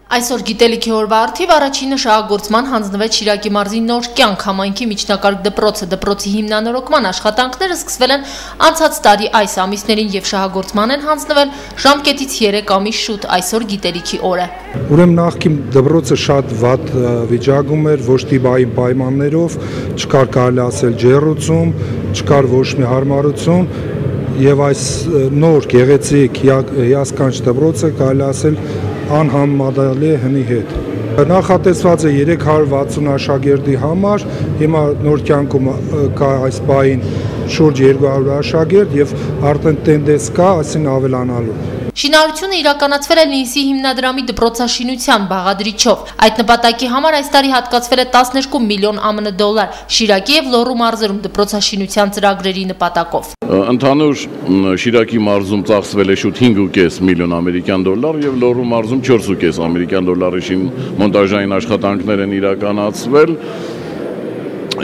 Այսօր գիտելիքի օրվա առթիվ առաջինը շահագործման հանձնվեց Շիրակի մարզի Նոր կյանք համայնքի միջնակարգ դպրոցը։ Դպրոցի հիմնանորոգման աշխատանքները սկսվել են անցած տարի այս ամիսներին եւ շահագործման են հանձնվել ժամկետից 3 ամիս շուտ, այսօր գիտելիքի օր է։ Ուրեմն նախքին դպրոցը շատ վատ վիճակում էր, ոչ տիպային պայմաններով, չկար կարելի ասել ջեռուցում, չկար ոչ մի հարմարություն եւ այս նոր գեղեցիկ հիասքանչ դպրոցը կարելի ասել անհամեմատելի է հնի հետ։ Նախատեսված է 360 աշակերտի համար, հիմա Նոր կյանքում կա այս պահին շուրջ 200 աշակերտ եւ արդեն տենդենս կա այսին ավելանալու։ Շինարարությունը իրականացվել է Լինսի հիմնադրամի դպրոցաշինության բաղադրիչով։ Այդ նպատակի համար այս տարի հատկացվել է 12 միլիոն ԱՄՆ դոլար Շիրակի եւ Լոռու մարզերում դպրոցաշինության ծրագրերի նպատակով։ Ընդհանուր Շիրակի մարզում ծախսվել է շուտ 5.5 միլիոն ամերիկյան դոլար եւ Լոռու մարզում 4.5 ամերիկյան դոլարի շինմոնտաժային աշխատանքներ են իրականացվել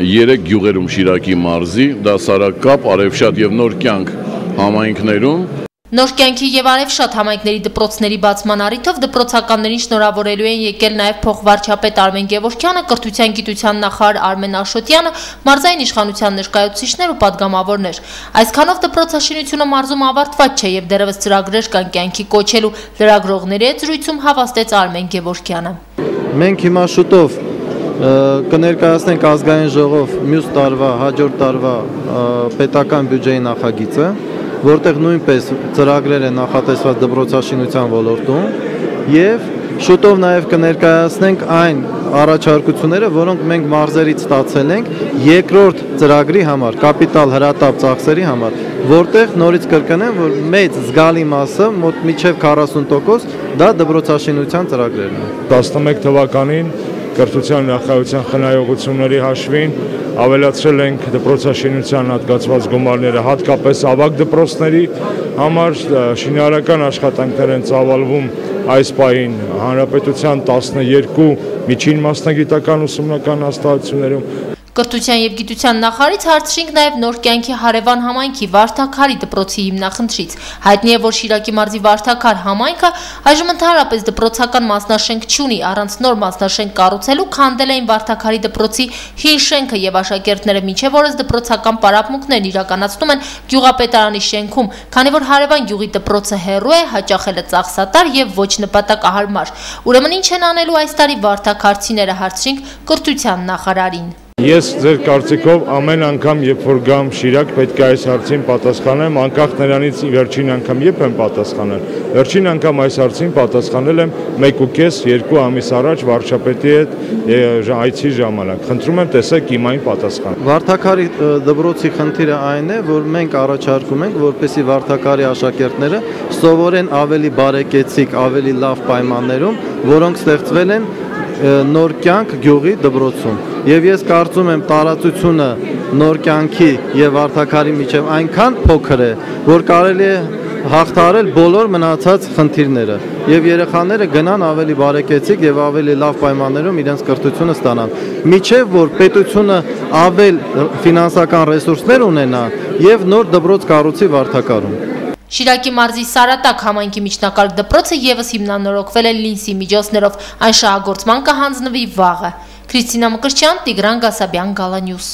3 գյուղերում Շիրակի մարզի, դա Սարակապ, Արևշատ եւ Նոր կյանք համայնքներում։ Նոր կյանքի եւ Արևշատ համայնքների դպրոցների բացման առիթով դպրոցականներին շնորհավորելու են եկել նաեւ փոխվարչապետ Արմեն Գևորգյանը, կրթության գիտության նախարար Արմեն Աշոտյանը, մարզային իշխանության ներկայացուցիչներ ու падգամավորներ։ Այսքանով դպրոցաշինությունը մարզում ավարտված չէ եւ դեռևս ծրագրեր կան կյանքի կոչելու, լրագրողների հետ զրույցում հավաստեց Արմեն Գևորգյանը։ Մենք հիմա շուտով կներկայացնենք ազգային ժողով մյուս տարվա, հաջորդ տարվա պետական բյուջեի նախագիծը, որտեղ նույնպես ծրագրեր են նախատեսված դպրոցաշինության ոլորտում եւ շուտով նաեւ կներկայացնենք այն առաջարկությունները, որոնք մենք մարզերից ստացել ենք երկրորդ ծրագրի համար, կապիտալ հրատապ ծախսերի համար, որտեղ նորից կրկնեմ, որ մեծ զգալի մասը, մոտ մինչեւ 40% դա դպրոցաշինության ծրագրերն են։ 11 թվականին կրթության նախարարության խնայողությունների հաշվին ավելացրել ենք դպրոցաշինության հատկացված գումարները, հատկապես ավագ դպրոցների համար շինարարական աշխատանքներ են ծավալվում այս պահին հանրապետության 12 միջին մասնագիտական ուսումնական հաստատություններում։ Կրթության եւ գիտության նախարարից հարցրինք նաեւ Նոր կյանքի հարևան համայնքի Վարդաքարի դպրոցի հիմնախնդրից։ Հայտնի է, որ Շիրակի մարզի Վարդաքար համայնքը այժմ ընդհանրապես դպրոցական մասնաշենք չունի, առանց նոր մասնաշենք կառուցելու քանդել էին Վարդաքարի դպրոցի հին շենքը եւ աշակերտները մինչեւ օրս դպրոցական պարապմունքներն իրականացնում են գյուղապետարանի շենքում, քանի որ հարևան գյուղի դպրոցը հեռու է, հաճախել է ծախսատար եւ ոչ նպատակահարմար։ Ուրեմն ինչ են անելու այս տարի վարդաքարցիները, հարցրինք կրթության նախարարին։ Ես ձեր կարծիքով ամեն անգամ, երբ որ գամ Շիրակ, պետք է այս հարցին պատասխանեմ, անկախ նրանից վերջին անգամ երբ եմ պատասխանել։ Վերջին անգամ այս հարցին պատասխանել եմ 1.5-2 ամիս առաջ վարչապետի հետ այցի ժամանակ։ Խնդրում եմ տեսեք իմ այն պատասխանը։ Վարդաքարի դպրոցի խնդիրը այն է, որ մենք առաջարկում ենք, որպեսզի Վարդաքարի աշակերտները սովորեն ավելի բարեկեցիկ, ավելի լավ պայմաններում, որոնք ստեղծվել են Նոր կյանք գյուղի դպրոցում։ Եվ ես կարծում եմ տարածությունը Նոր կյանքի եւ Վարդաքարի միջև այնքան փոքր է, որ կարելի է հաղթահարել բոլոր մնացած խնդիրները եւ երեխաները գնան ավելի բարեկեցիկ եւ ավելի լավ պայմաններում իրենց կրթությունը ստանան։ Միջև որ պետությունը ավել ֆինանսական ռեսուրսներ ունենա եւ նոր դպրոց կառուցի Վարդաքարում։ Շիրակի մարզի Սարատակ համայնքի միջնակարգ դպրոցը եւս հիմնանորոգվել է Լինսի միջոցներով, այն շահագործման կհանձնվի վաղը։ Քրիստինա Մկրտչյան, Տիգրան Գասաբյան, Գալանյուս։